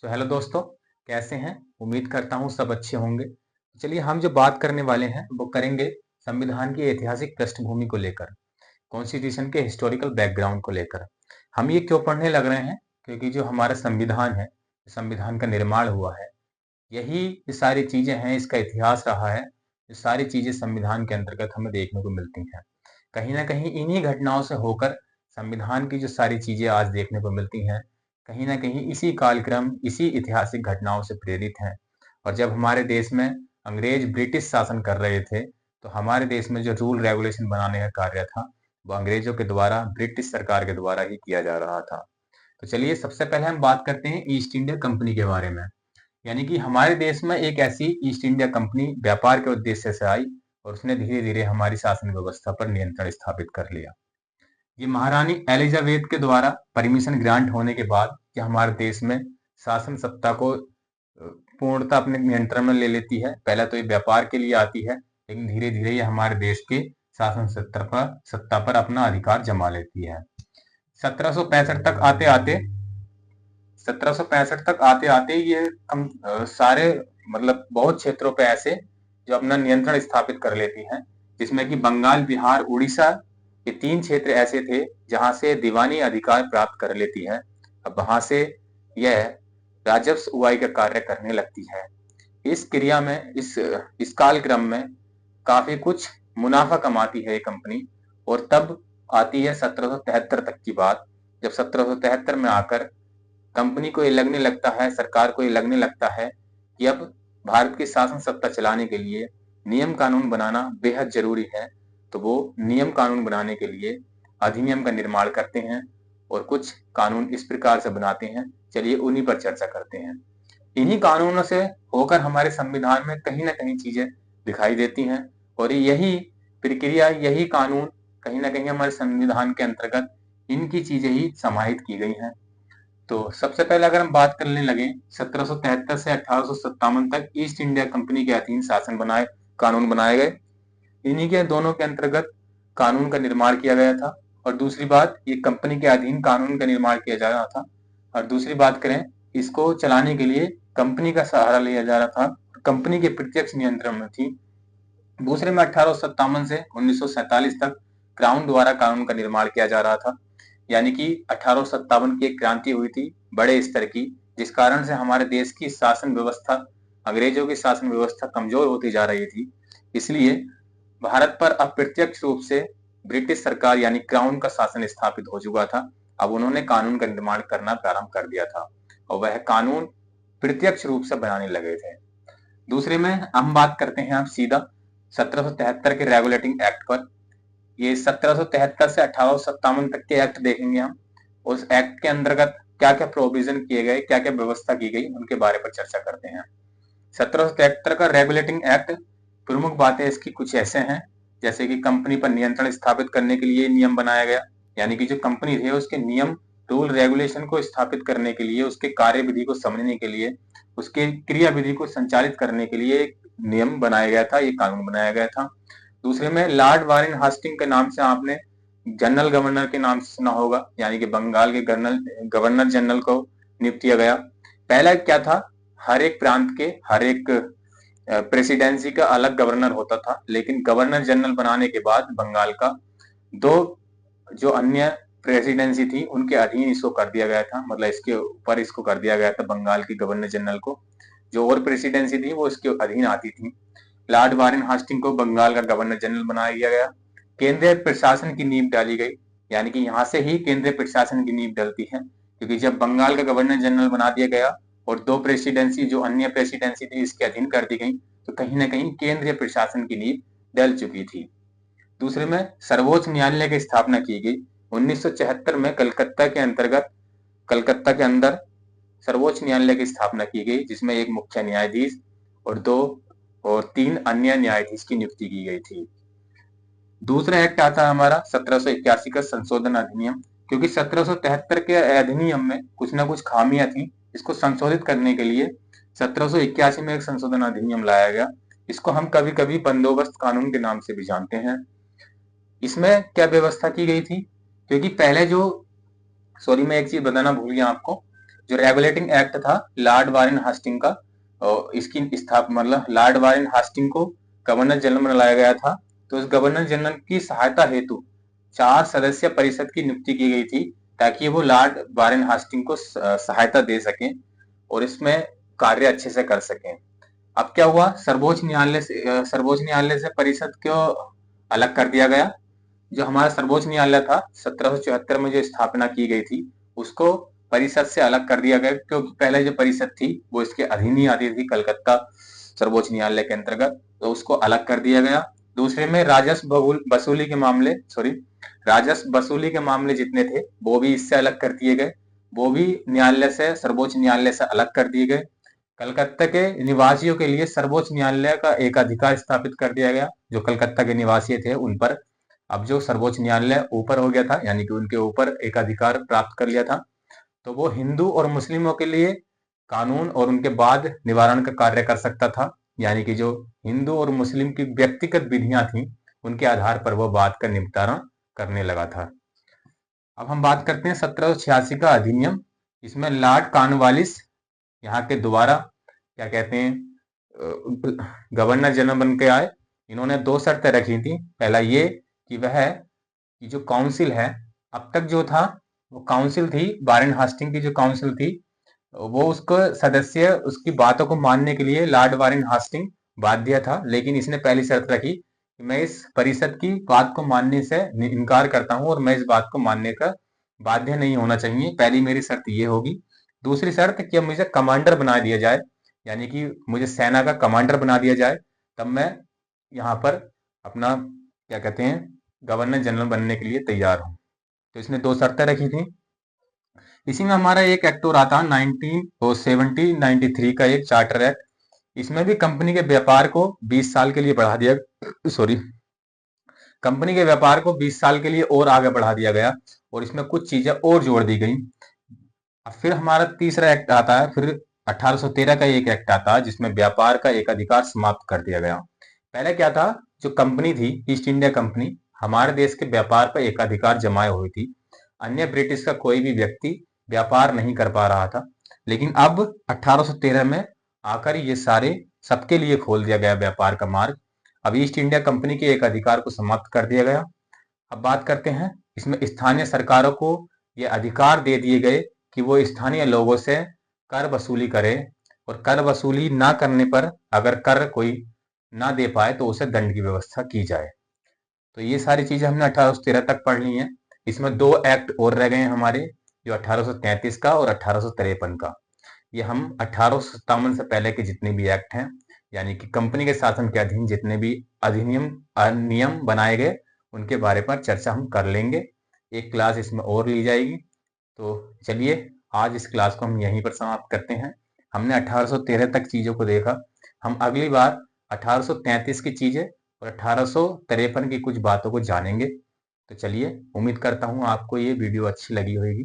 Hello दोस्तों, कैसे हैं? उम्मीद करता हूँ सब अच्छे होंगे। चलिए, हम जो बात करने वाले हैं वो करेंगे संविधान की ऐतिहासिक पृष्ठभूमि को लेकर, कॉन्स्टिट्यूशन के हिस्टोरिकल बैकग्राउंड को लेकर। हम ये क्यों पढ़ने लग रहे हैं? क्योंकि जो हमारा संविधान है, संविधान का निर्माण हुआ है, यही ये सारी चीजें हैं, इसका इतिहास रहा है। ये सारी चीजें संविधान के अंतर्गत हमें देखने को मिलती हैं। कहीं ना कहीं इन्हीं घटनाओं से होकर संविधान की जो सारी चीजें आज देखने को मिलती हैं, कहीं ना कहीं इसी कालक्रम, इसी ऐतिहासिक घटनाओं से प्रेरित हैं। और जब हमारे देश में अंग्रेज ब्रिटिश शासन कर रहे थे, तो हमारे देश में जो रूल रेगुलेशन बनाने का कार्य था, वो अंग्रेजों के द्वारा, ब्रिटिश सरकार के द्वारा ही किया जा रहा था। तो चलिए, सबसे पहले हम बात करते हैं ईस्ट इंडिया कंपनी के बारे में। यानी कि हमारे देश में एक ऐसी ईस्ट इंडिया कंपनी व्यापार के उद्देश्य से आई, और उसने धीरे धीरे हमारी शासन व्यवस्था पर नियंत्रण स्थापित कर लिया। ये महारानी एलिजाबेथ के द्वारा परमिशन ग्रांट होने के बाद ये हमारे देश में शासन सत्ता को पूर्णतः अपने नियंत्रण में ले लेती है। पहले तो ये व्यापार के लिए आती है, लेकिन धीरे धीरे ये हमारे देश के शासन सत्ता पर अपना अधिकार जमा लेती है। 1765 तक आते आते 1765 तक आते आते ये हम सारे, मतलब बहुत क्षेत्रों पे ऐसे जो अपना नियंत्रण स्थापित कर लेती हैं, जिसमें कि बंगाल, बिहार, उड़ीसा, ये 3 क्षेत्र ऐसे थे जहां से दीवानी अधिकार प्राप्त कर लेती है। अब वहां से यह राजस्व उगाही का कार्य करने लगती है। इस क्रिया में, इस काल क्रम में काफी कुछ मुनाफा कमाती है ये कंपनी। और तब आती है 1773 तक की बात, जब 1773 में आकर कंपनी को ये लगने लगता है, सरकार को ये लगने लगता है कि अब भारत की शासन सत्ता चलाने के लिए नियम कानून बनाना बेहद जरूरी है। तो वो नियम कानून बनाने के लिए अधिनियम का निर्माण करते हैं, और कुछ कानून इस प्रकार से बनाते हैं। चलिए, उन्हीं पर चर्चा करते हैं। इन्हीं कानूनों से होकर हमारे संविधान में कहीं ना कहीं चीजें दिखाई देती हैं, और यही प्रक्रिया, यही कानून कहीं ना कहीं हमारे संविधान के अंतर्गत इनकी चीजें ही समाहित की गई हैं। तो सबसे पहले अगर हम बात करने लगे, 1773 से 1857 तक ईस्ट इंडिया कंपनी के अधीन कानून बनाए गए। इन्हीं के दोनों के अंतर्गत कानून का निर्माण किया गया था। और दूसरी बात, ये कंपनी के अधीन कानून का निर्माण किया जा रहा था। और दूसरी बात करें, इसको चलाने के लिए कंपनी का सहारा लिया जा रहा था, कंपनी के प्रत्यक्ष नियंत्रण में थी। दूसरे में 1857 से 1947 तक क्राउन द्वारा कानून का निर्माण किया जा रहा था। यानी कि 1857 की एक क्रांति हुई थी बड़े स्तर की, जिस कारण से हमारे देश की शासन व्यवस्था, अंग्रेजों की शासन व्यवस्था कमजोर होती जा रही थी। इसलिए भारत पर अप्रत्यक्ष रूप से ब्रिटिश सरकार यानी क्राउन का शासन स्थापित हो चुका था। अब उन्होंने कानून का निर्माण करना प्रारंभ कर दिया था, और वह कानून प्रत्यक्ष रूप से बनाने लगे थे। दूसरे में हम बात करते हैं अब सीधा 1773 के रेगुलेटिंग एक्ट पर। ये 1773 से 1857 तक के एक्ट देखेंगे हम। उस एक्ट के अंतर्गत क्या क्या प्रोविजन किए गए, क्या क्या व्यवस्था की गई, उनके बारे पर चर्चा करते हैं। 1773 का रेगुलेटिंग एक्ट, प्रमुख बातें इसकी कुछ ऐसे हैं, जैसे कि कंपनी पर नियंत्रण स्थापित करने के लिए नियम बनाया गया। यानी कि जो कंपनी थे उसके नियम, रूल रेगुलेशन को स्थापित करने के लिए, उसके कार्यविधि को समझने के लिए, उसके क्रियाविधि को संचालित करने के लिए एक नियम बनाया गया था, ये कानून बनाया गया था। दूसरे में लॉर्ड वारेन हास्टिंग के नाम से आपने जनरल गवर्नर के नाम से सुना होगा, यानी कि बंगाल के गवर्नर जनरल को नियुक्त किया गया। पहला क्या था, हर एक प्रांत के, हर एक प्रेसिडेंसी का अलग गवर्नर होता था, लेकिन गवर्नर जनरल बनाने के बाद बंगाल का दो जो अन्य प्रेसिडेंसी थी उनके अधीन इसको कर दिया गया था। मतलब इसके ऊपर इसको कर दिया गया था, बंगाल की गवर्नर जनरल को। जो और प्रेसिडेंसी थी वो इसके अधीन आती थी। लॉर्ड वारेन हास्टिंग को बंगाल का गवर्नर जनरल बनाया दिया गया। केंद्रीय प्रशासन की नींव डाली गई, यानी कि यहाँ से ही केंद्रीय प्रशासन की नींव डलती है, क्योंकि जब बंगाल का गवर्नर जनरल बना दिया गया और दो प्रेसिडेंसी, जो अन्य प्रेसिडेंसी थी, इसके अधीन कर दी गई, तो कहीं ना कहीं केंद्रीय प्रशासन की नींव डल चुकी थी। दूसरे में सर्वोच्च न्यायालय की स्थापना की गई 1974 में। कलकत्ता के अंदर सर्वोच्च न्यायालय की स्थापना की गई, जिसमें एक मुख्य न्यायाधीश और 3 अन्य न्यायाधीश की नियुक्ति की गई थी। दूसरा एक्ट आता है हमारा 1781 का संशोधन अधिनियम, क्योंकि 1773 के अधिनियम में कुछ ना कुछ खामियां थी। इसको संशोधित करने के लिए 1781 में एक संशोधन अधिनियम लाया गया। इसको हम कभी कभी बंदोबस्त कानून के नाम से भी जानते हैं। इसमें क्या व्यवस्था की गई थी, क्योंकि पहले जो, सॉरी मैं एक चीज बताना भूल गया आपको, जो रेगुलेटिंग एक्ट था लॉर्ड वारेन हास्टिंग का, इसकी स्थापना मतलब लॉर्ड वारेन हास्टिंग को गवर्नर जनरल बनाया गया था। तो उस गवर्नर जनरल की सहायता हेतु 4 सदस्य परिषद की नियुक्ति की गई थी, ताकि वो लॉर्ड वारेन हास्टिंग को सहायता दे सकें और इसमें कार्य अच्छे से कर सकें। अब क्या हुआ, सर्वोच्च न्यायालय से परिषद को अलग कर दिया गया। जो हमारा सर्वोच्च न्यायालय था 1774 में जो स्थापना की गई थी, उसको परिषद से अलग कर दिया गया, क्योंकि पहले जो परिषद थी वो इसके अधीन ही आती थी कलकत्ता सर्वोच्च न्यायालय के अंतर्गत, तो उसको अलग कर दिया गया। दूसरे में राजस्व वसूली के मामले जितने थे वो भी इससे अलग कर दिए गए, वो भी सर्वोच्च न्यायालय से अलग कर दिए गए। कलकत्ता के निवासियों के लिए सर्वोच्च न्यायालय का एक अधिकार स्थापित कर दिया गया, जो कलकत्ता के निवासी थे उन पर। अब जो सर्वोच्च न्यायालय ऊपर हो गया था, यानी कि उनके ऊपर एक अधिकार प्राप्त कर लिया था, तो वो हिंदू और मुस्लिमों के लिए कानून और उनके बाद निवारण का कार्य कर सकता था। यानी कि जो हिंदू और मुस्लिम की व्यक्तिगत विधियां थी, उनके आधार पर वो बात का निपटारा करने लगा था। अब हम बात करते हैं 1786 का अधिनियम। इसमें लॉर्ड कॉर्नवालिस यहाँ के दोबारा क्या कहते हैं गवर्नर जनरल बन के आए। इन्होंने 2 शर्तें रखी थी। पहला ये कि जो काउंसिल है, अब तक जो था वो काउंसिल थी, वारेन हास्टिंग की जो काउंसिल थी, वो उसको सदस्य उसकी बातों को मानने के लिए लॉर्ड वारेन हास्टिंग बाध्य था। लेकिन इसने पहली शर्त रखी कि मैं इस परिषद की बात को मानने से इनकार करता हूं और मैं इस बात को मानने का बाध्य नहीं होना चाहिए। पहली मेरी शर्त ये होगी। दूसरी शर्त कि अब मुझे कमांडर बना दिया जाए, यानी कि मुझे सेना का कमांडर बना दिया जाए, तब मैं यहाँ पर अपना क्या कहते हैं गवर्नर जनरल बनने के लिए तैयार हूँ। तो इसने 2 शर्तें रखी थी। इसी में हमारा एक एक्ट और आता 1793 का एक चार्टर एक्ट। इसमें भी कंपनी के व्यापार को 20 साल के लिए बढ़ा दिया कंपनी के व्यापार को 20 साल के लिए और आगे बढ़ा दिया गया, और इसमें कुछ चीजें और जोड़ दी गई। अब फिर हमारा तीसरा एक्ट आता है, फिर 1813 का एक एक्ट आता है, जिसमें व्यापार का एक अधिकार समाप्त कर दिया गया। पहले क्या था, जो कंपनी थी ईस्ट इंडिया कंपनी, हमारे देश के व्यापार पर एक अधिकार जमाए हुई थी। अन्य ब्रिटिश का कोई भी व्यक्ति व्यापार नहीं कर पा रहा था। लेकिन अब 1813 में आकर ये सारे सबके लिए खोल दिया गया व्यापार का मार्ग। अब ईस्ट इंडिया कंपनी के एक अधिकार को समाप्त कर दिया गया। अब बात करते हैं, इसमें स्थानीय सरकारों को ये अधिकार दे दिए गए कि वो स्थानीय लोगों से कर वसूली करे, और कर वसूली ना करने पर अगर कर कोई ना दे पाए तो उसे दंड की व्यवस्था की जाए। तो ये सारी चीजें हमने 1813 तक पढ़ ली हैं। इसमें 2 एक्ट और रह गए हैं हमारे, जो 1833 का और 1853 का। ये हम 1857 से पहले के जितने भी एक्ट हैं, यानी कि कंपनी के शासन के अधीन जितने भी नियम बनाए गए, उनके बारे पर चर्चा हम कर लेंगे। एक क्लास इसमें और ली जाएगी। तो चलिए आज इस क्लास को हम यहीं पर समाप्त करते हैं। हमने 1813 तक चीजों को देखा। हम अगली बार 1833 की चीजें और 1853 की कुछ बातों को जानेंगे। तो चलिए, उम्मीद करता हूँ आपको ये वीडियो अच्छी लगी होगी।